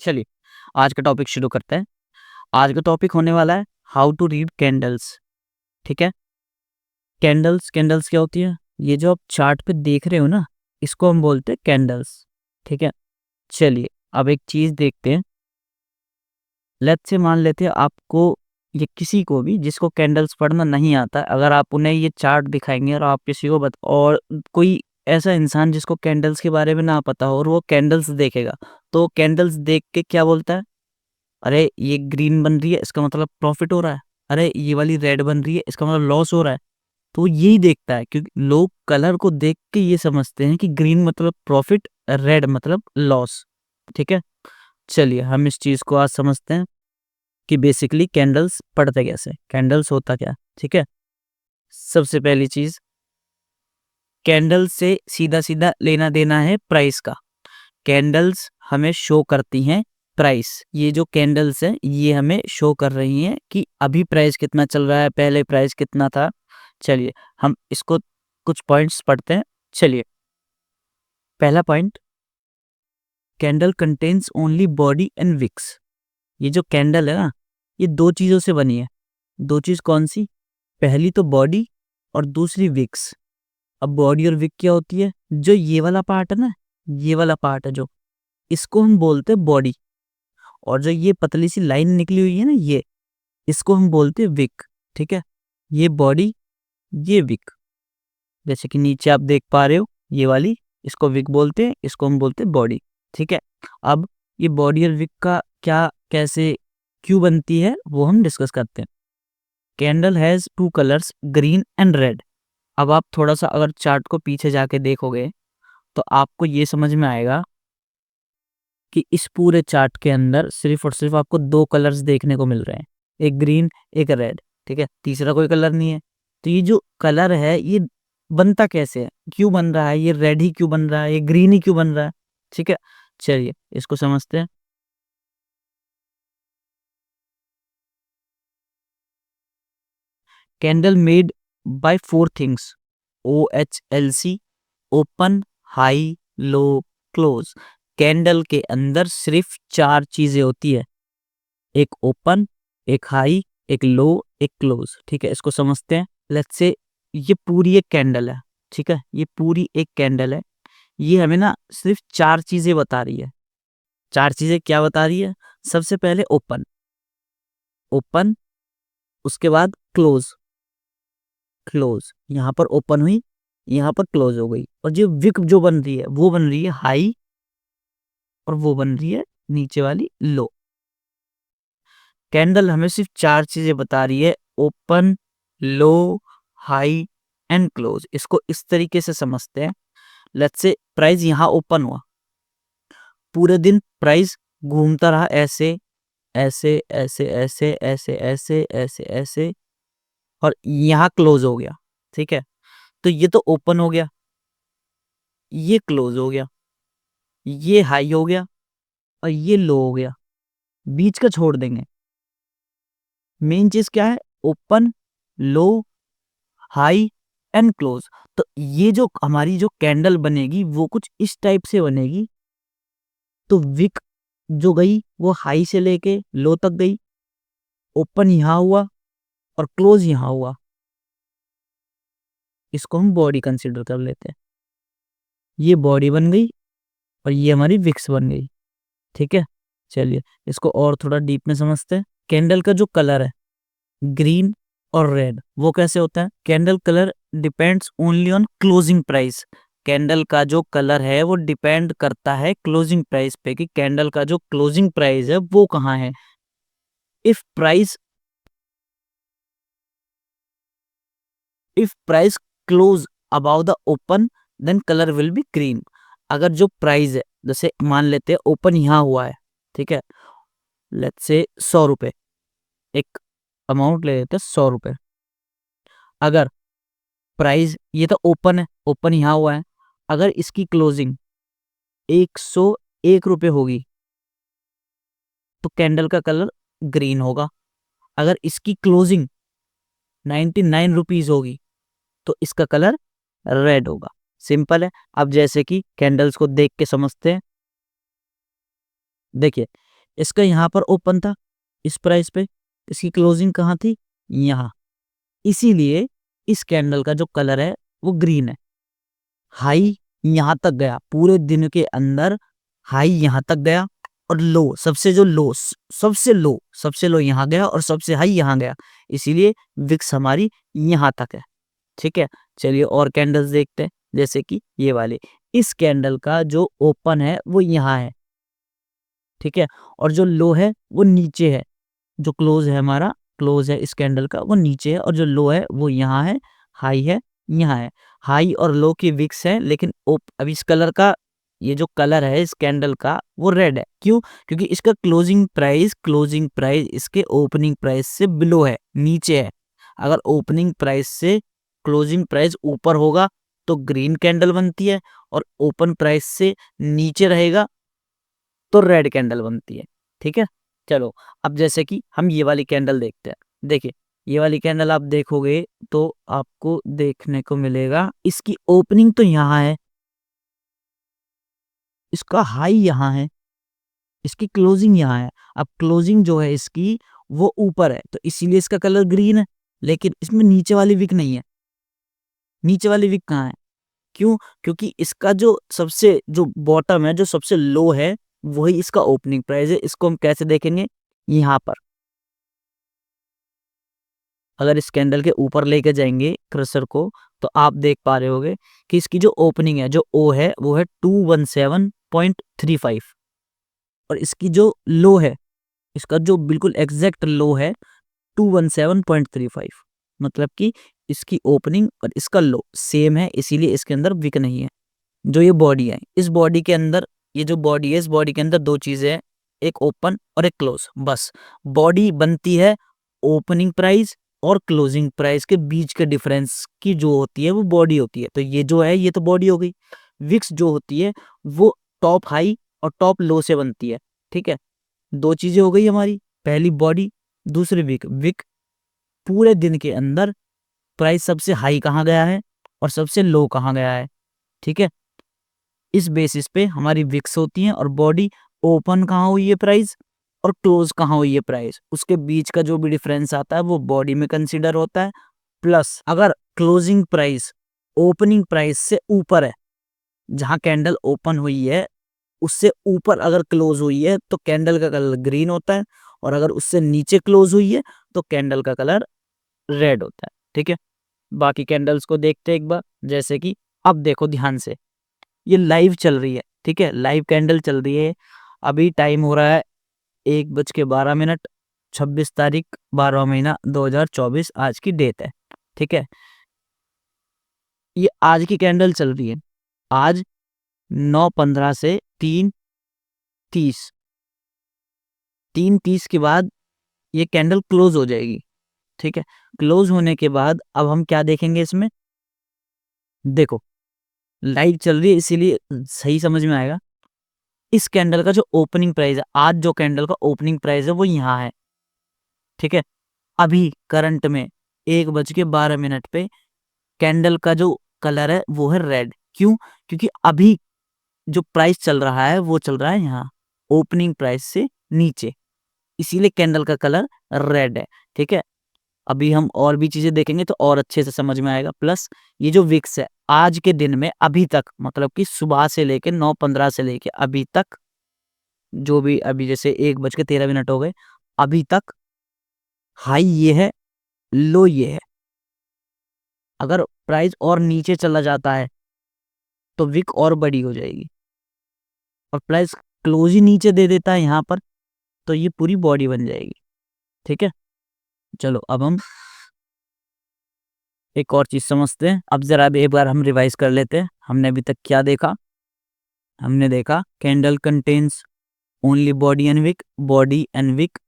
चलिए आज का टॉपिक शुरू करते हैं। आज का टॉपिक होने वाला है हाउ टू रीड कैंडल्स। ठीक है, कैंडल्स कैंडल्स क्या होती है? ये जो आप चार्ट पे देख रहे हो ना, इसको हम बोलते हैं कैंडल्स। ठीक है, चलिए अब एक चीज देखते हैं। लेट्स से मान लेते हैं आपको ये किसी को भी जिसको कैंडल्स पढ़ना नहीं आता, अगर आप उन्हें ये चार्ट दिखाएंगे और आप किसी को और कोई ऐसा इंसान जिसको कैंडल्स के बारे में ना पता हो और वो कैंडल्स देखेगा, तो कैंडल्स देख के क्या बोलता है? अरे ये ग्रीन बन रही है, इसका मतलब प्रॉफिट हो रहा है। अरे ये वाली रेड बन रही है, इसका मतलब लॉस हो रहा है। तो वो यही देखता है, क्योंकि लोग कलर को देख के ये समझते हैं कि ग्रीन मतलब प्रॉफिट, रेड मतलब लॉस। ठीक है, चलिए हम इस चीज को आज समझते हैं कि बेसिकली कैंडल्स पढ़ते कैसे, कैंडल्स होता क्या। ठीक है, सबसे पहली चीज, कैंडल से सीधा सीधा लेना देना है प्राइस का। कैंडल्स हमें शो करती हैं प्राइस। ये जो कैंडल्स हैं ये हमें शो कर रही हैं कि अभी प्राइस कितना चल रहा है, पहले प्राइस कितना था। चलिए हम इसको कुछ पॉइंट्स पढ़ते हैं। चलिए पहला point, candle contains only body and wicks. ये जो कैंडल है ना, ये दो चीजों से बनी है। दो चीज कौन सी? पहली तो बॉडी और दूसरी विक्स। अब बॉडी और विक क्या होती है? जो ये वाला पार्ट है ना, ये वाला पार्ट है जो, इसको हम बोलते हैं बॉडी। और जो ये पतली सी लाइन निकली हुई है ना, ये, इसको हम बोलते हैं विक। ठीक है, ये बॉडी, ये विक। जैसे कि नीचे आप देख पा रहे हो, ये वाली, इसको विक बोलते हैं, इसको हम बोलते हैं बॉडी। ठीक है, अब ये बॉडी और विक का क्या, कैसे, क्यों बनती है, वो हम डिस्कस करते हैं। Candle has two colours, green and red. अब आप थोड़ा सा अगर चार्ट को पीछे जाके देखोगे तो आपको ये समझ में आएगा कि इस पूरे चार्ट के अंदर सिर्फ और सिर्फ आपको दो कलर्स देखने को मिल रहे हैं, एक ग्रीन एक रेड। ठीक है, तीसरा कोई कलर नहीं है। तो ये जो कलर है ये बनता कैसे है, क्यों बन रहा है, ये रेड ही क्यों बन रहा है, ये ग्रीन ही क्यों बन रहा है? ठीक है, चलिए इसको समझते हैं। Candle made by four things, OHLC, open, high, low, close. Candle के अंदर सिर्फ चार चीजें होती है, एक ओपन, एक हाई, एक लो, एक क्लोज। ठीक है, इसको समझते हैं। लेट्स से ये पूरी एक कैंडल है। ठीक है, ये पूरी एक कैंडल है। ये हमें ना सिर्फ चार चीजें बता रही है। चार चीजें क्या बता रही है? सबसे पहले ओपन, ओपन, उसके बाद क्लोज, क्लोज, यहाँ पर ओपन हुई, यहाँ पर क्लोज हो गई। और जो विक जो बन रही है वो बन रही है हाई, और वो बन रही है नीचे वाली लो। कैंडल हमें सिर्फ चार चीजें बता रही है, open, low, high and close. इसको इस तरीके से समझते हैं। लेट्स से प्राइस यहाँ ओपन हुआ, पूरे दिन प्राइस घूमता रहा ऐसे ऐसे ऐसे ऐसे ऐसे ऐसे ऐसे ऐसे, और यहाँ क्लोज हो गया। ठीक है, तो ये तो ओपन हो गया, ये क्लोज हो गया, ये हाई हो गया, और ये लो हो गया। बीच का छोड़ देंगे। मेन चीज क्या है? Open, low, high and close. तो ये जो हमारी जो कैंडल बनेगी वो कुछ इस टाइप से बनेगी। तो विक जो गई वो हाई से लेके लो तक गई, ओपन यहां हुआ और क्लोज यहां हुआ। इसको हम बॉडी कंसीडर कर लेते हैं। ये बॉडी बन गई और ये हमारी विक्स बन गई। ठीक है, चलिए इसको और थोड़ा डीप में समझते हैं। कैंडल का जो कलर है, ग्रीन और रेड, वो कैसे होता है? Candle colour depends only on closing price. Candle का जो कलर है वो डिपेंड करता है क्लोजिंग प्राइस पे, कि कैंडल का जो क्लोजिंग प्राइस है वो कहाँ है। If price if price close above the open, then colour will be green. अगर जो प्राइस है, जैसे मान लेते हैं ओपन यहाँ हुआ है, ठीक है, लेट्स से 100 रुपए, एक अमाउंट ले लेते हैं 100 रुपए। अगर प्राइस, ये तो ओपन है, ओपन यहाँ हुआ है, अगर इसकी क्लोजिंग 101 रुपए होगी तो कैंडल का कलर ग्रीन होगा। अगर इसकी क्लोजिंग 99 रुपीज होगी तो इसका कलर रेड होगा। सिंपल है। अब जैसे कि कैंडल्स को देख के समझते हैं। देखिए इसका यहाँ पर ओपन था इस प्राइस पे, इसकी क्लोजिंग कहाँ थी, यहाँ, इसीलिए इस कैंडल का जो कलर है वो ग्रीन है। हाई यहाँ तक गया, पूरे दिन के अंदर हाई यहाँ तक गया और लो, सबसे लो यहाँ गया और सबसे हाई यहाँ गया, इसीलिए विक्स हमारी यहाँ तक है। ठीक है, चलिए और कैंडल्स देखते हैं, जैसे कि ये वाले, इस कैंडल का जो ओपन है वो यहाँ है, ठीक है, और जो लो है वो नीचे है, जो क्लोज है हमारा, क्लोज है इस कैंडल का वो नीचे है, और जो लो है वो यहाँ है, हाई है यहाँ है। हाई और लो की विक्स है, लेकिन अब इस कलर का, ये जो कलर है इस कैंडल का वो रेड है। क्यों? क्योंकि इसका क्लोजिंग प्राइस इसके ओपनिंग प्राइस से बिलो है, नीचे है। अगर ओपनिंग प्राइस से क्लोजिंग प्राइस ऊपर होगा तो ग्रीन कैंडल बनती है, और ओपन प्राइस से नीचे रहेगा तो रेड कैंडल बनती है। ठीक है, चलो अब जैसे कि हम ये वाली कैंडल देखते हैं। देखिए ये वाली कैंडल आप देखोगे तो आपको देखने को मिलेगा, इसकी ओपनिंग तो यहाँ है, इसका हाई यहाँ है, इसकी क्लोजिंग यहाँ है। अब क्लोजिंग जो है इसकी वो ऊपर है, तो इसीलिए इसका कलर ग्रीन है, लेकिन इसमें नीचे वाली विक नहीं है। नीचे वाली विक कहाँ है? क्यों? क्योंकि इसका जो बॉटम है, जो सबसे लो है, वही इसका ओपनिंग प्राइस है। इसको हम कैसे देखेंगे? यहाँ पर अगर इस कैंडल के ऊपर लेके जाएंगे क्रसर को, तो आप देख पा रहे होगे कि इसकी जो ओपनिंग है, जो ओ है, वो है 217.35, और इसकी जो लो है, इसका जो बिल्कुल एग्जैक्ट लो है 217.35, मतलब कि इसकी ओपनिंग और इसका लो सेम है, इसीलिए इसके अंदर विक नहीं है। जो ये बॉडी है, इस बॉडी के अंदर, ये जो बॉडी है, इस बॉडी के अंदर दो चीजें हैं, एक ओपन और एक क्लोज। बस बॉडी बनती है ओपनिंग प्राइस और क्लोजिंग प्राइस के बीच के डिफरेंस की, जो होती है वो बॉडी होती है। तो ये जो है ये तो बॉडी हो गई। विक्स जो होती है वो टॉप हाई और टॉप लो से बनती है। ठीक है, दो चीजें हो गई हमारी, पहली बॉडी, दूसरी विक। विक पूरे दिन के अंदर प्राइस सबसे हाई कहाँ गया है और सबसे लो कहाँ गया है। ठीक है, इस बेसिस पे हमारी विक्स होती हैं, और बॉडी ओपन कहाँ हुई है प्राइस और क्लोज कहाँ हुई है प्राइस, उसके बीच का जो भी डिफरेंस आता है वो बॉडी में कंसीडर होता है। प्लस अगर क्लोजिंग प्राइस ओपनिंग प्राइस से ऊपर है, जहां कैंडल ओपन हुई है उससे ऊपर अगर क्लोज हुई है तो कैंडल का कलर ग्रीन होता है, और अगर उससे नीचे क्लोज हुई है तो कैंडल का कलर रेड होता है। ठीक है, बाकी कैंडल्स को देखते हैं एक बार, जैसे कि अब देखो ध्यान से, ये लाइव चल रही है। ठीक है, लाइव कैंडल चल रही है। अभी टाइम हो रहा है 1:12, 26 तारीख 12वां महीना 2024 आज की डेट है। ठीक है, ये आज की कैंडल चल रही है। आज 9:15 से 3:30, 3:30 के बाद ये कैंडल क्लोज हो जाएगी। ठीक है, क्लोज होने के बाद अब हम क्या देखेंगे इसमें, देखो लाइव चल रही है इसीलिए सही समझ में आएगा। इस कैंडल का जो ओपनिंग प्राइस है, आज जो कैंडल का ओपनिंग प्राइस है वो यहाँ है। ठीक है, अभी करंट में 1:12 पे कैंडल का जो कलर है वो है रेड। क्यों? क्योंकि अभी जो प्राइस चल रहा है वो चल रहा है यहाँ ओपनिंग प्राइस से नीचे, इसीलिए कैंडल का कलर रेड है। ठीक है, अभी हम और भी चीजें देखेंगे तो और अच्छे से समझ में आएगा। प्लस ये जो विक्स है आज के दिन में अभी तक, मतलब कि सुबह से लेके 9:15 से लेके अभी तक, जो भी अभी जैसे 1:13 हो गए, अभी तक हाई ये है, लो ये है। अगर प्राइस और नीचे चला जाता है तो विक और बड़ी हो जाएगी, और प्राइस क्लोज ही नीचे दे देता है यहाँ पर तो ये पूरी बॉडी बन जाएगी। ठीक है, चलो अब हम एक और चीज समझते हैं। अब जरा एक बार हम रिवाइज कर लेते हैं, हमने अभी तक क्या देखा। हमने देखा candle contains only body and wick, body and wick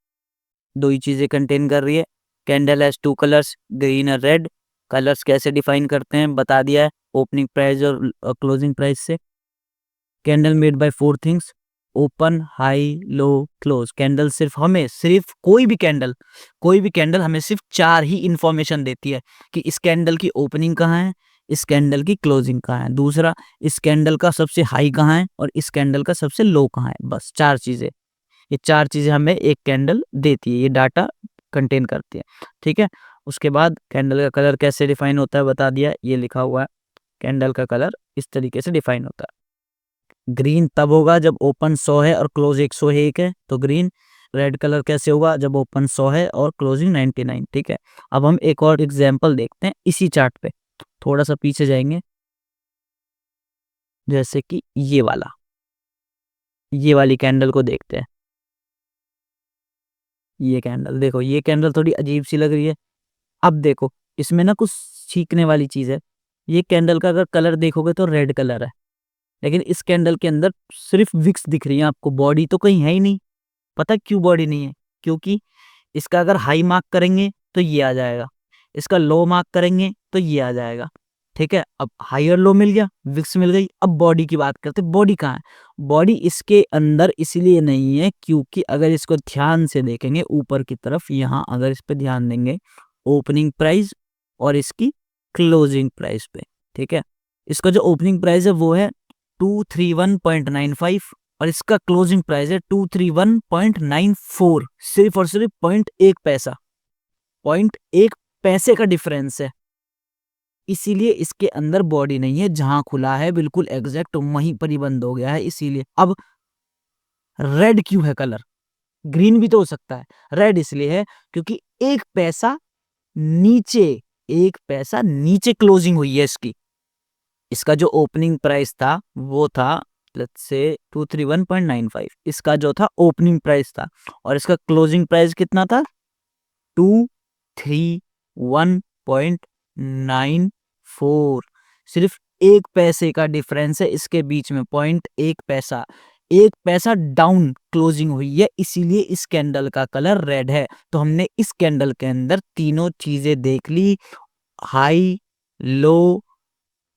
दो ही चीजें कंटेन कर रही है। Candle has two colours, green और रेड। कलर्स कैसे डिफाइन करते हैं बता दिया है, ओपनिंग प्राइस और क्लोजिंग प्राइस से। Candle made by four things, open, high, low, close. Candle सिर्फ कोई भी कैंडल हमें सिर्फ चार ही इंफॉर्मेशन देती है कि इस कैंडल की ओपनिंग कहाँ है, इस कैंडल की क्लोजिंग कहाँ है, दूसरा इस कैंडल का सबसे हाई कहाँ है और इस कैंडल का सबसे लो कहाँ है। बस चार चीजें। ये 4 चीज़ें हमें एक कैंडल देती है, ये डाटा कंटेन करती है, ठीक है। उसके बाद कैंडल का कलर कैसे डिफाइन होता है बता दिया, ये लिखा हुआ है। कैंडल का कलर इस तरीके से डिफाइन होता है। ग्रीन तब होगा जब ओपन 100 है और क्लोज 101 है, तो ग्रीन। रेड कलर कैसे होगा जब ओपन 100 है और क्लोजिंग 99, ठीक है। अब हम एक और एग्जांपल देखते हैं इसी चार्ट पे, थोड़ा सा पीछे जाएंगे, जैसे कि ये वाली कैंडल को देखते हैं। ये कैंडल देखो, ये कैंडल थोड़ी अजीब सी लग रही है। अब देखो इसमें ना कुछ सीखने वाली चीज है। ये कैंडल का अगर कलर देखोगे तो रेड कलर है, लेकिन इस कैंडल के अंदर सिर्फ विक्स दिख रही है आपको, बॉडी तो कहीं है ही नहीं। पता क्यों बॉडी नहीं है? क्योंकि इसका अगर हाई मार्क करेंगे तो ये आ जाएगा, इसका लो मार्क करेंगे तो ये आ जाएगा, ठीक है। अब हाई और लो मिल गया, विक्स मिल गई। अब बॉडी की बात करते हैं, बॉडी कहाँ है? बॉडी इसके अंदर इसलिए नहीं है क्योंकि अगर इसको ध्यान से देखेंगे ऊपर की तरफ, यहाँ अगर इस पे ध्यान देंगे, ओपनिंग प्राइस और इसकी क्लोजिंग प्राइस पे, ठीक है। इसका जो ओपनिंग प्राइस है वो है 231.95 और इसका क्लोजिंग प्राइस है 231.94, सिर्फ और सिर्फ 0.1 पैसा, 0.1 पैसे का डिफरेंस है। इसीलिए इसके अंदर बॉडी नहीं है, जहां खुला है बिल्कुल एग्जैक्ट वहीं पर ही बंद हो गया है। इसीलिए अब रेड क्यों है कलर? ग्रीन भी तो हो सकता है, रेड इसलिए है क्योंकि 1 पैसा नीचे, 1 पैसा नीचे क्लोजिंग हुई है इसकी। इसका जो ओपनिंग प्राइस था वो था लेट्स से 231.95, इसका जो था ओपनिंग प्राइस था, और इसका क्लोजिंग प्राइस कितना था? 231.94। सिर्फ 1 पैसे का डिफरेंस है इसके बीच में, 0.1 पैसा। 1 पैसा डाउन क्लोजिंग हुई है, इसीलिए इस कैंडल का कलर रेड है। तो हमने इस कैंडल के अंदर तीनों चीजें देख ली, हाई, लो,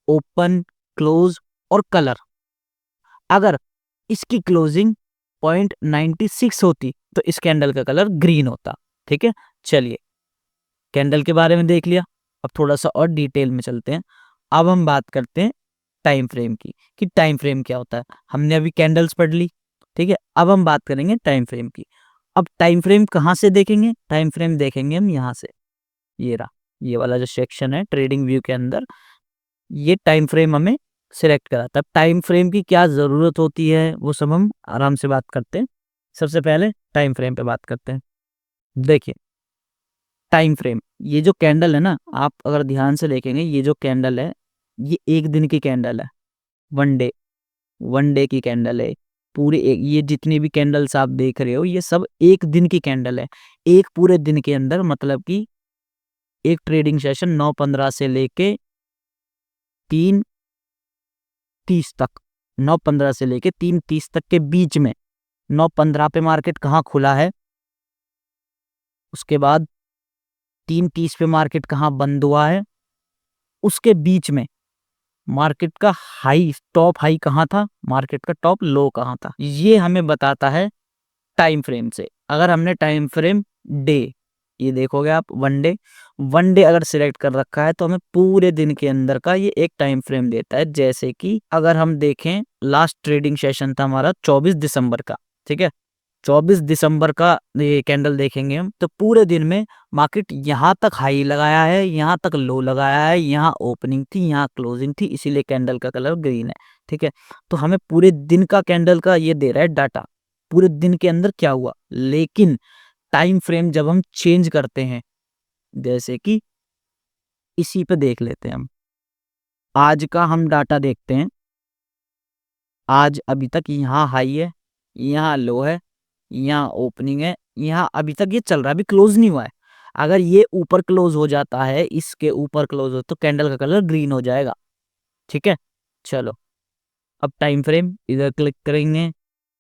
ओपन, क्लोज और कलर। अगर इसकी क्लोजिंग 0.96 होती तो इस कैंडल का कलर ग्रीन होता, ठीक है। चलिए कैंडल के बारे में देख लिया, अब थोड़ा सा और डिटेल में चलते हैं। अब हम बात करते हैं टाइम फ्रेम की, कि टाइम फ्रेम क्या होता है। हमने अभी कैंडल्स पढ़ ली, ठीक है। अब हम बात करेंगे टाइम फ्रेम की। अब टाइम फ्रेम कहाँ से देखेंगे? टाइम फ्रेम देखेंगे हम यहाँ से, ये रहा, ये वाला जो सेक्शन है ट्रेडिंग व्यू के अंदर, ये टाइम फ्रेम हमें सिलेक्ट कराता है। टाइम फ्रेम की क्या जरूरत होती है वो सब हम आराम से बात करते हैं। सबसे पहले टाइम फ्रेम पे बात करते हैं। देखिए टाइम फ्रेम, ये जो कैंडल है ना, आप अगर ध्यान से देखेंगे, ये जो कैंडल है ये 1 दिन की कैंडल है, वन डे की कैंडल है। पूरे एक, ये जितनी भी कैंडल्स आप देख रहे हो ये सब 1 दिन की कैंडल है। एक पूरे दिन के अंदर मतलब कि एक ट्रेडिंग सेशन 9:15 से लेके 3:30 तक, 9:15 से लेके 3:30 तक के बीच में, 9:15 पे मार्केट कहाँ खुला है, उसके बाद 3:30 पे मार्केट कहाँ बंद हुआ है, उसके बीच में मार्केट का हाई, टॉप हाई कहाँ था, मार्केट का टॉप लो कहाँ था, ये हमें बताता है टाइम फ्रेम से। अगर हमने टाइम फ्रेम डे, ये देखोगे आप, वन डे अगर सिलेक्ट कर रखा है तो हमें पूरे दिन के अंदर का ये एक टाइम फ्रेम देता है। जैसे कि अगर हम देखें लास्ट ट्रेडिंग सेशन था हमारा 24 दिसंबर का, ठीक है। 24 दिसंबर का ये कैंडल देखेंगे हम, तो पूरे दिन में मार्केट यहाँ तक हाई लगाया है, यहाँ तक लो लगाया है, यहाँ ओपनिंग थी, यहाँ क्लोजिंग थी, इसीलिए कैंडल का कलर ग्रीन है, ठीक है। तो हमें पूरे दिन का कैंडल का ये दे रहा है डाटा, पूरे दिन के अंदर क्या हुआ। लेकिन टाइम फ्रेम जब हम चेंज करते हैं, जैसे कि इसी पे देख लेते हैं हम, आज का हम डाटा देखते हैं। आज अभी तक यहाँ हाई है, यहाँ लो है, यहाँ ओपनिंग है, यहाँ अभी तक ये चल रहा है, अभी क्लोज नहीं हुआ है। अगर ये ऊपर क्लोज हो जाता है, इसके ऊपर क्लोज हो तो कैंडल का कलर ग्रीन हो जाएगा, ठीक है। चलो अब टाइम फ्रेम इधर क्लिक करेंगे,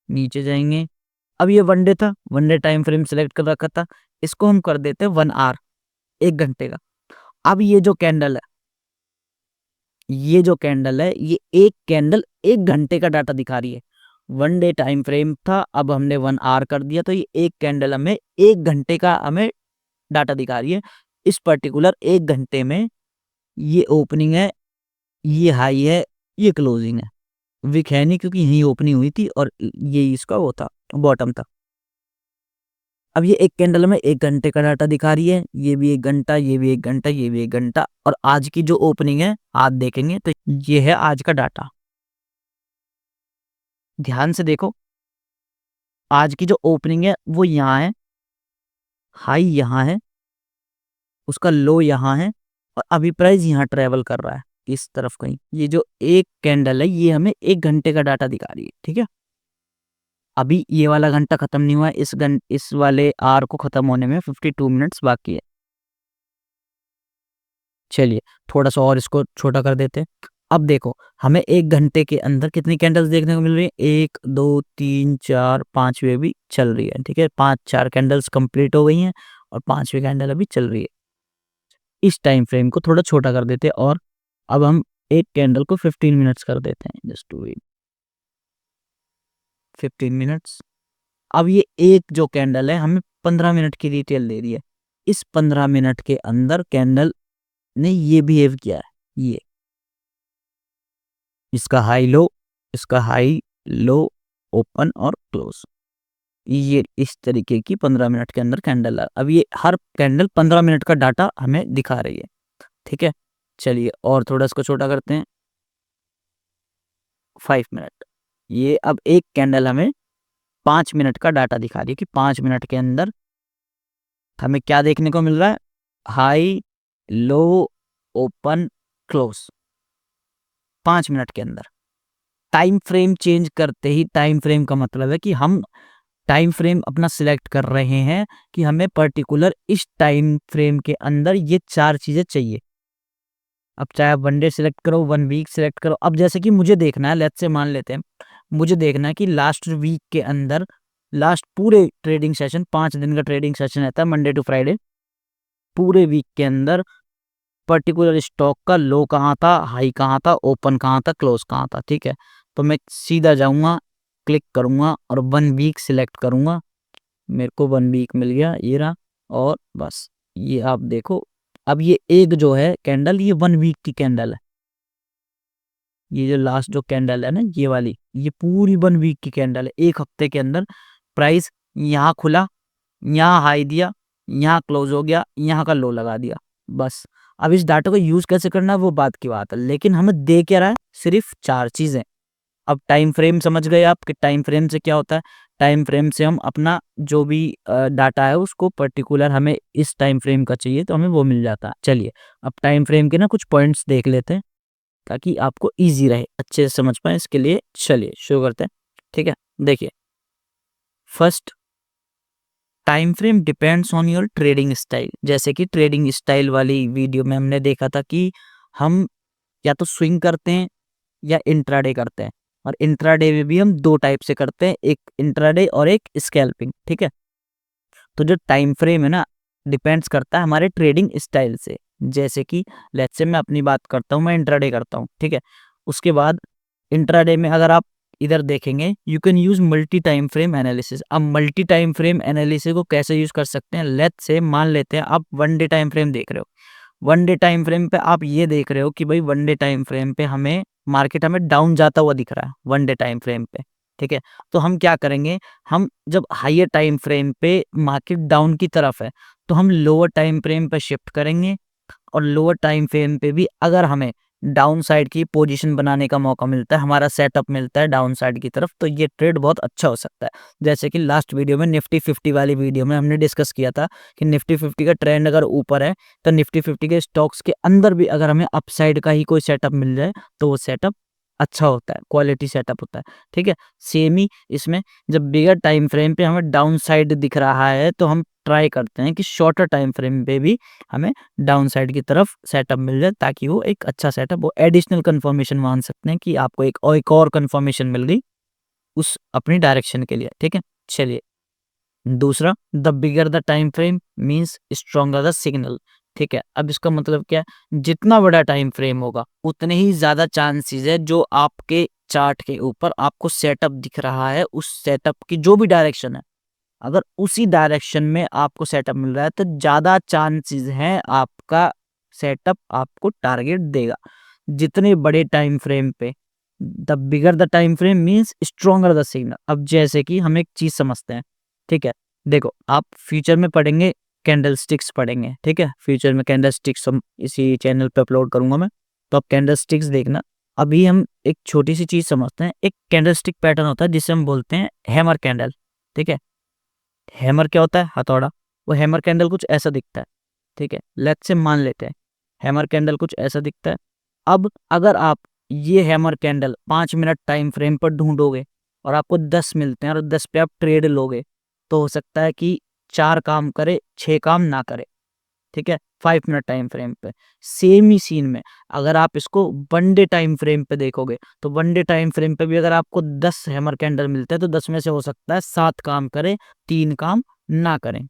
नीचे जाएंगे। अब ये वन डे था, one day time frame select कर रखा था, इसको हम कर देते हैं 1 आवर, 1 घंटे का। अब ये जो कैंडल है, ये एक कैंडल 1 घंटे का डाटा दिखा रही है। वन डे टाइम फ्रेम था, अब हमने 1 आवर कर दिया, तो ये एक कैंडल हमें 1 घंटे का हमें डाटा दिखा रही है। इस पर्टिकुलर 1 घंटे में ये ओपनिंग है, ये हाई है, ये क्लोजिंग है। विक है नहीं क्योंकि यही ओपनिंग हुई थी और ये इसका वो था, बॉटम था। अब ये एक कैंडल में 1 घंटे का डाटा दिखा रही है, ये भी 1 घंटा, ये भी 1 घंटा, ये भी 1 घंटा, और आज की जो ओपनिंग है आज देखेंगे तो ये है आज का डाटा। ध्यान से देखो, आज की जो ओपनिंग है वो यहाँ है, हाई यहाँ है, उसका लो यहाँ है, और अभी प्राइस यहाँ ट्रेवल कर रहा है इस तरफ कहीं। ये जो एक कैंडल है ये हमें 1 घंटे का डाटा दिखा रही है, ठीक है। अभी ये वाला घंटा खत्म नहीं हुआ है, इस वाले आर को खत्म होने में 52 मिनट्स बाकी है। चलिए थोड़ा सा और इसको छोटा कर देते हैं। अब देखो हमें 1 घंटे के अंदर कितनी कैंडल्स देखने को मिल रही है, 1 2 3 4 5वीं भी चल रही है, ठीक है। 5-4 कैंडल्स कंप्लीट हो गई हैं और 5वीं कैंडल अभी चल रही है। इस टाइम फ्रेम को थोड़ा छोटा कर देते हैं और अब हम एक कैंडल को 15 मिनट्स कर देते हैं। Just to wait 15 minutes. अब ये एक जो कैंडल है हमें 15 मिनट की डिटेल दे रही है। इस 15 मिनट के अंदर कैंडल ने ये बिहेव किया है, ये इसका हाई लो, इसका हाई लो, ओपन और क्लोज, ये इस तरीके की 15 मिनट के अंदर कैंडल है। अब ये हर कैंडल 15 मिनट का डाटा हमें दिखा रही है, ठीक है। चलिए और थोड़ा इसको छोटा करते हैं, 5 मिनट। ये अब एक कैंडल हमें 5 मिनट का डाटा दिखा रही है कि 5 मिनट के अंदर हमें क्या देखने को मिल रहा है, high low open close, 5 minute के अंदर। टाइम फ्रेम चेंज करते ही, टाइम फ्रेम का मतलब है कि हम टाइम फ्रेम अपना सिलेक्ट कर रहे हैं कि हमें पर्टिकुलर इस टाइम फ्रेम के अंदर ये 4 चीजें चाहिए। अब चाहे आप 1 डे सिलेक्ट करो, 1 वीक सिलेक्ट करो। अब जैसे कि मुझे देखना है, लेट्स से मान लेते हैं मुझे देखना है कि लास्ट वीक के अंदर, लास्ट पूरे ट्रेडिंग सेशन, 5 दिन का ट्रेडिंग सेशन रहता है मंडे टू फ्राइडे, पूरे वीक के अंदर पर्टिकुलर स्टॉक का लो कहाँ था, हाई कहाँ था, ओपन कहाँ था, क्लोज कहाँ था, ठीक है। तो मैं सीधा जाऊंगा, क्लिक करूंगा और 1 वीक सिलेक्ट करूंगा। मेरे को 1 वीक मिल गया, ये रहा। और बस ये आप देखो, अब ये एक जो है कैंडल, ये 1 वीक की कैंडल है। ये जो लास्ट जो कैंडल है ना, ये वाली, ये पूरी 1 वीक की कैंडल है। एक हफ्ते के अंदर प्राइस यहाँ खुला, यहाँ हाई दिया, यहाँ क्लोज हो गया, यहाँ का लो लगा दिया, बस। अब इस डाटा को यूज कैसे करना है वो बात की बात है, लेकिन हमें दे क्या रहा है, सिर्फ 4 चीजें। अब टाइम फ्रेम समझ गए आप कि टाइम फ्रेम से क्या होता है। टाइम फ्रेम से हम अपना जो भी डाटा है उसको पर्टिकुलर, हमें इस टाइम फ्रेम का चाहिए तो हमें वो मिल जाता है। चलिए अब टाइम फ्रेम के ना कुछ पॉइंट्स देख लेते हैं ताकि आपको इजी रहे, अच्छे से समझ पाए। इसके लिए चलिए शुरू करते हैं, ठीक है। देखिए first, time frame depends on your trading style. जैसे कि ट्रेडिंग स्टाइल वाली वीडियो में हमने देखा था कि हम या तो स्विंग करते हैं या इंट्राडे करते हैं, और इंट्राडे में भी हम 2 टाइप से करते हैं, एक इंट्राडे और एक स्कैल्पिंग, ठीक है। तो जो टाइम फ्रेम है ना, डिपेंड्स करता है हमारे ट्रेडिंग स्टाइल से। जैसे कि लेट्स से मैं अपनी बात करता हूँ, मैं इंट्राडे करता हूँ, ठीक है। उसके बाद इंट्राडे में अगर आप इधर देखेंगे, you can use multi time frame analysis. अब मल्टी टाइम फ्रेम एनालिसिस को कैसे यूज कर सकते हैं, लेट्स से मान लेते हैं आप 1 डे टाइम फ्रेम देख रहे हो। 1 डे टाइम फ्रेम पे आप ये देख रहे हो कि भाई 1 डे टाइम फ्रेम पे हमें मार्केट हमें डाउन जाता हुआ दिख रहा है 1 डे टाइम फ्रेम पे, ठीक है। तो हम क्या करेंगे, हम जब हायर टाइम फ्रेम पे मार्केट डाउन की तरफ है तो हम लोअर टाइम फ्रेम पे शिफ्ट करेंगे, और लोअर टाइम फ्रेम पे भी अगर हमें डाउन साइड की पोजीशन बनाने का मौका मिलता है, हमारा सेटअप मिलता है डाउन साइड की तरफ, तो ये ट्रेड बहुत अच्छा हो सकता है। जैसे कि लास्ट वीडियो में निफ्टी 50 वाली वीडियो में हमने डिस्कस किया था कि निफ्टी 50 का ट्रेंड अगर ऊपर है तो निफ्टी 50 के स्टॉक्स के अंदर भी अगर हमें अपसाइड का ही कोई सेटअप मिल जाए तो वो सेटअप अच्छा होता है, क्वालिटी सेटअप होता है, ठीक है। सेम ही इसमें जब बिगर टाइम फ्रेम पे हमें डाउन साइड दिख रहा है तो हम ट्राई करते हैं कि शॉर्टर टाइम फ्रेम पे भी हमें डाउन साइड की तरफ सेटअप मिल जाए, ताकि वो एक अच्छा सेटअप हो। एडिशनल कंफर्मेशन मान सकते हैं कि आपको एक और कंफर्मेशन मिल गई उस अपनी डायरेक्शन के लिए, ठीक है। चलिए दूसरा, the bigger the time frame means stronger the signal, ठीक है। अब इसका मतलब क्या है, जितना बड़ा टाइम फ्रेम होगा उतने ही ज्यादा चांसेस है जो आपके चार्ट के ऊपर आपको सेटअप दिख रहा है, उस सेटअप की जो भी डायरेक्शन है, अगर उसी डायरेक्शन में आपको सेटअप मिल रहा है तो ज्यादा चांसेस हैं आपका सेटअप आपको टारगेट देगा। जितने बड़े टाइम फ्रेम पे, the bigger the time frame means stronger the signal. अब जैसे कि हम एक चीज समझते हैं, ठीक है। देखो आप फ्यूचर में पढ़ेंगे, कैंडल स्टिक्स पढ़ेंगे, ठीक है, फ्यूचर में कैंडल स्टिक्स हम इसी चैनल पे अपलोड करूंगा मैं, तो आप कैंडल स्टिक्स देखना। अभी हम एक छोटी सी चीज समझते हैं। एक कैंडल स्टिक पैटर्न होता है जिसे हम बोलते हैं हैमर कैंडल, ठीक है। हैमर क्या होता है? हथौड़ा। वो हैमर कैंडल कुछ ऐसा दिखता है, ठीक है, लेट्स से मान लेते हैं हैमर कैंडल कुछ ऐसा दिखता है। अब अगर आप ये hammer candle 5 minute time frame पर ढूंढोगे और आपको 10 मिलते हैं और 10 पे आप ट्रेड लोगे, तो हो सकता है कि 4 काम करे, 6 काम ना करे, ठीक है, 5 मिनट टाइम फ्रेम पे। सेम ही सीन में अगर आप इसको 1 डे टाइम फ्रेम पे देखोगे, तो 1 डे टाइम फ्रेम पे भी अगर आपको 10 हैमर कैंडल मिलते हैं, तो 10 में से हो सकता है 7 काम करे, 3 काम ना करें,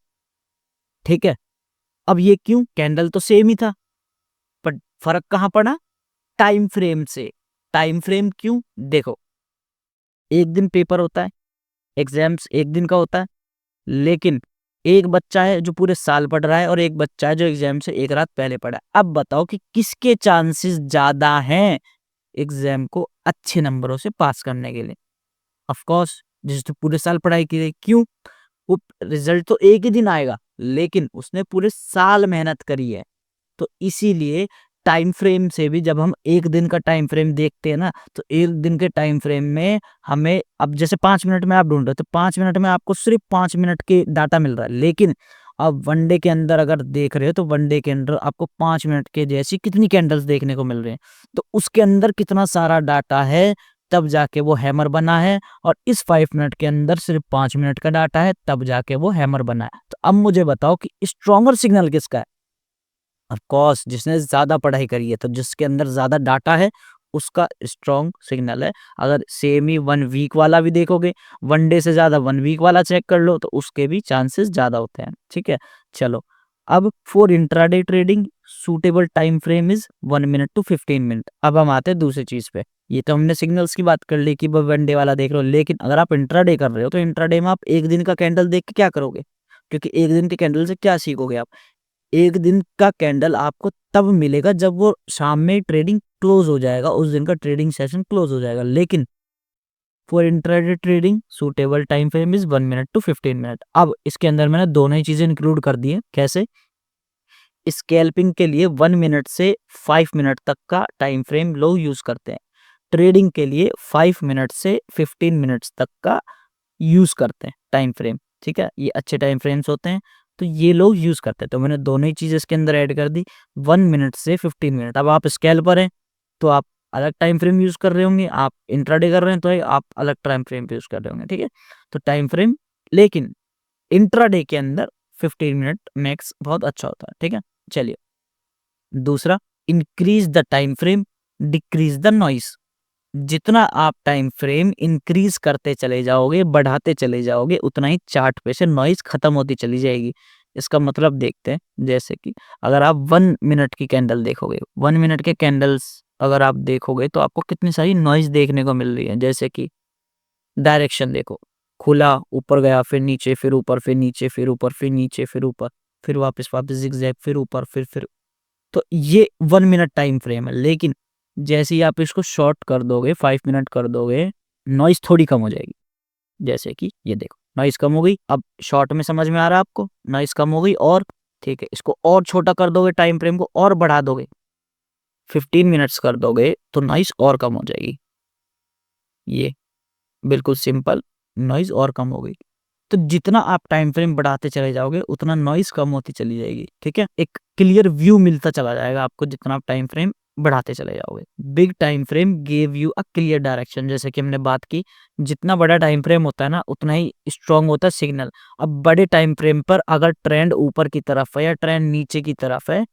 ठीक है। अब ये क्यों? कैंडल तो सेम ही था, पर फर्क कहाँ पड़ा? टाइम फ्रेम से। टाइम फ्रेम क्यों? देखो, एक दिन पेपर होता है, एग्जाम्स एक दिन का होता है, लेकिन एक बच्चा है जो पूरे साल पढ़ रहा है और एक बच्चा है जो एग्जाम से एक रात पहले पढ़ा है। अब बताओ कि किसके चांसेस ज्यादा हैं एग्जाम को अच्छे नंबरों से पास करने के लिए? ऑफ कोर्स जिसने पूरे साल पढ़ाई की है। क्यों? वो रिजल्ट तो एक ही दिन आएगा, लेकिन उसने पूरे साल मेहनत करी है। तो इसीलिए टाइम फ्रेम से भी जब हम एक दिन का टाइम फ्रेम देखते हैं ना, तो एक दिन के टाइम फ्रेम में हमें, अब जैसे 5 मिनट में आप ढूंढ रहे हो, तो 5 मिनट में आपको सिर्फ 5 मिनट के डाटा मिल रहा है। लेकिन अब 1 डे के अंदर अगर देख रहे हो, तो 1 डे के अंदर आपको 5 मिनट के जैसी कितनी कैंडल्स देखने को मिल रहे हैं, तो उसके अंदर कितना सारा डाटा है, तब जाके वो हैमर बना है। और इस 5 मिनट के अंदर सिर्फ 5 मिनट का डाटा है, तब जाके वो हैमर बना है। तो अब मुझे बताओ कि स्ट्रॉन्गर सिग्नल किसका है? ऑफ कोर्स जिसने ज्यादा पढ़ाई करी है, तो जिसके अंदर ज्यादा डाटा है उसका स्ट्रॉन्ग सिग्नल है। अगर सेम ही 1 वीक वाला भी देखोगे, 1 डे से ज्यादा 1 वीक वाला चेक कर लो, तो उसके भी चांसेस ज्यादा होते हैं, ठीक है। चलो, अब for intraday trading suitable time frame is 1 minute to 15 minute. अब हम आते हैं दूसरी चीज पे। ये तो हमने सिग्नल्स की बात कर ली कि 1 डे वाला देख रहे हो, लेकिन अगर आप इंट्राडे कर रहे हो, तो इंट्राडे में आप एक दिन का कैंडल देख के क्या करोगे? क्योंकि एक दिन के कैंडल से क्या सीखोगे आप? एक दिन का कैंडल आपको तब मिलेगा जब वो शाम में ट्रेडिंग क्लोज हो जाएगा, उस दिन का ट्रेडिंग सेशन क्लोज हो जाएगा। लेकिन for intraday trading suitable time frame is 1 minute to 15 minute. अब इसके अंदर मैंने दोनों ही चीजें इंक्लूड कर दी है। कैसे? स्कैल्पिंग के लिए 1 मिनट से 5 मिनट तक का टाइम फ्रेम लोग यूज करते हैं। ट्रेडिंग के लिए 5 मिनट से 15 मिनट्स तक का यूज करते हैं टाइम फ्रेम, ठीक है। ये अच्छे टाइम फ्रेम्स होते हैं, तो ये लोग यूज करते हैं। तो मैंने दोनों ही चीज इसके अंदर ऐड कर दी, 1 मिनट से 15 मिनट। अब आप स्केल पर हैं, तो आप अलग टाइम फ्रेम यूज कर रहे होंगे, आप इंट्राडे कर रहे हैं तो आप अलग टाइम फ्रेम यूज कर रहे होंगे, ठीक है। तो टाइम फ्रेम, लेकिन इंट्राडे के अंदर 15 मिनट मैक्स बहुत अच्छा होता है, ठीक है। चलिए, दूसरा, increase the time frame, decrease the noise. जितना आप टाइम फ्रेम इंक्रीज करते चले जाओगे, बढ़ाते चले जाओगे, उतना ही चार्ट पे से नॉइज खत्म होती चली जाएगी। इसका मतलब देखते हैं, जैसे कि अगर आप 1 मिनट की कैंडल देखोगे, 1 मिनट के कैंडल्स अगर आप देखोगे, तो आपको कितनी सारी नॉइज देखने को मिल रही है। जैसे कि डायरेक्शन देखो, खुला, ऊपर गया, फिर नीचे, फिर ऊपर, फिर नीचे, फिर ऊपर, फिर नीचे, फिर ऊपर, फिर वापस वापस जिगजैग, फिर ऊपर, फिर। तो ये 1 मिनट टाइम फ्रेम है। लेकिन जैसे ही आप इसको शॉर्ट कर दोगे, 5 मिनट कर दोगे, नॉइस थोड़ी कम हो जाएगी। जैसे कि ये देखो, नॉइस कम हो गई। अब शॉर्ट में समझ में आ रहा है आपको? नॉइस कम हो गई, और ठीक है, इसको और छोटा कर दोगे, टाइम फ्रेम को और बढ़ा दोगे, 15 मिनट्स कर दोगे, तो नॉइस और कम हो जाएगी। ये बिल्कुल सिंपल, नॉइज और कम हो गई। तो जितना आप टाइम फ्रेम बढ़ाते चले जाओगे, उतना नॉइज कम होती चली जाएगी, ठीक है। एक क्लियर व्यू मिलता चला जाएगा आपको जितना आप टाइम फ्रेम बढ़ाते चले जाओगे। Big time frame give you a clear direction, जैसे कि हमने बात की, जितना बड़ा टाइम फ्रेम होता है ना, उतना ही स्ट्रांग होता है सिग्नल। अब बड़े टाइम फ्रेम पर अगर ट्रेंड ऊपर की तरफ है या ट्रेंड नीचे की तरफ है,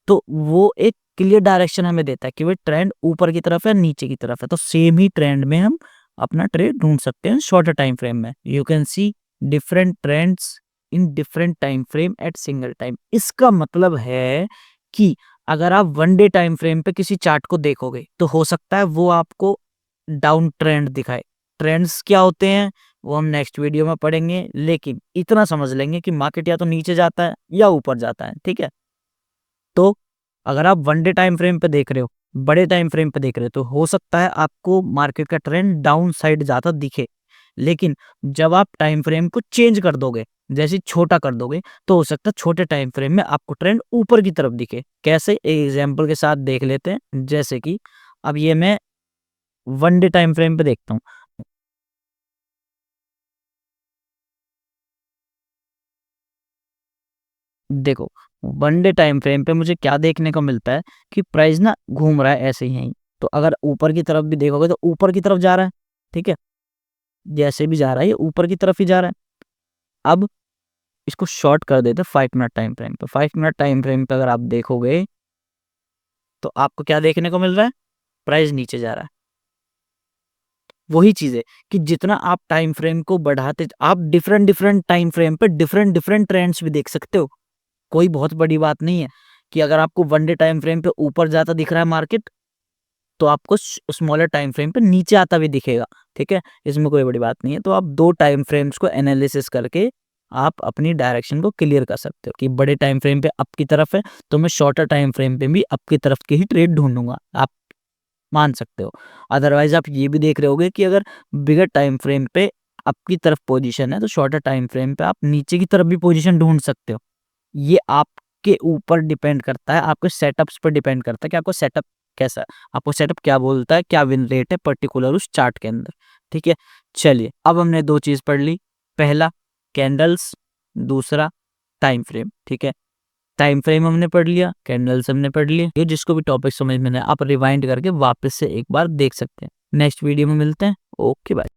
तो वो एक क्लियर डायरेक्शन हमें देता है कि भाई ट्रेंड ऊपर की तरफ है, नीचे की तरफ है। तो सेम ही ट्रेंड में हम अपना ट्रेड ढूंढ सकते हैं शॉर्टर टाइम फ्रेम में। You can see different trends in different time frame eight single time. इसका मतलब है कि अगर आप 1 डे टाइम फ्रेम पे किसी चार्ट को देखोगे, तो हो सकता है वो आपको डाउन ट्रेंड दिखाए। ट्रेंड्स क्या होते हैं वो हम नेक्स्ट वीडियो में पढ़ेंगे, लेकिन इतना समझ लेंगे कि मार्केट या तो नीचे जाता है या ऊपर जाता है, ठीक है। तो अगर आप 1 डे टाइम फ्रेम पे देख रहे हो, बड़े टाइम फ्रेम पे देख रहे हो, तो हो सकता है आपको मार्केट का ट्रेंड डाउन साइड जाता दिखे। लेकिन जब आप टाइम फ्रेम को चेंज कर दोगे, जैसे छोटा कर दोगे, तो हो सकता है छोटे टाइम फ्रेम में आपको ट्रेंड ऊपर की तरफ दिखे। कैसे? एक एग्जांपल के साथ देख लेते हैं। जैसे कि अब ये मैं 1 डे टाइम फ्रेम पे देखता हूँ। देखो, 1 डे टाइम फ्रेम पे मुझे क्या देखने को मिलता है कि प्राइस ना घूम रहा है ऐसे ही यहीं। तो अगर ऊपर की तरफ भी देखोगे तो ऊपर की तरफ जा रहा है, ठीक है? जैसे भी जा रहा है ये ऊपर की तरफ ही जा रहा है। अब इसको शॉर्ट कर देते हैं 5 मिनट टाइम फ्रेम पे। 5 मिनट टाइम फ्रेम पे अगर आप देखोगे तो आपको क्या देखने को मिल रहा है? प्राइस नीचे जा रहा है। वही चीज़ है कि जितना आप टाइम फ्रेम को बढ़ाते आप डिफरेंट टाइम फ्रेम पे डिफरेंट ट्रेंड्स भी देख सकते हो। कोई बहुत बड़ी बात नहीं है कि अगर आपको 1 डे टाइम फ्रेम पे ऊपर जाता दिख रहा है मार्केट, तो आपको स्मॉलर टाइम फ्रेम पे नीचे आता भी दिखेगा, ठीक है? इसमें कोई बड़ी बात नहीं है। तो आप 2 टाइम फ्रेम्स को एनालिसिस करके आप अपनी डायरेक्शन को क्लियर कर सकते हो कि बड़े टाइम फ्रेम पे अप की तरफ है, तो मैं शॉर्टर टाइम फ्रेम पे भी अप की तरफ के ही ट्रेड ढूँढूँगा। आप मान सकते हो। अदरवाइज़ आप ये भी देख रहे होगे कि अगर बिगर टाइम फ्रेम पे अप की तरफ पोज़ीशन है, तो शॉर्टर टाइम फ्रेम पे आप नीचे की तरफ भी पोज़ीशन ढूँढ सकते हो। ये आपके ऊपर डिपेंड करता है, आपके सेटअप्स पर डिपेंड करता है कि आपको सेटअप कैसा है, आपको सेटअप क्या बोलता है, क्या विन रेट है पर्टिकुलर उस चार्ट के अंदर, ठीक है? चलिए, अब हमने 2 चीज़ पढ़ ली, पहला कैंडल्स, दूसरा टाइम फ्रेम, ठीक है? टाइम फ्रेम हमने पढ़ लिया, कैंडल्स हमने पढ़ लिए। ये जिसको भी टॉपिक समझ में ना आए, आप रिवाइंड करके वापस से एक बार देख सकते हैं। नेक्स्ट वीडियो में मिलते हैं। Okay, bye.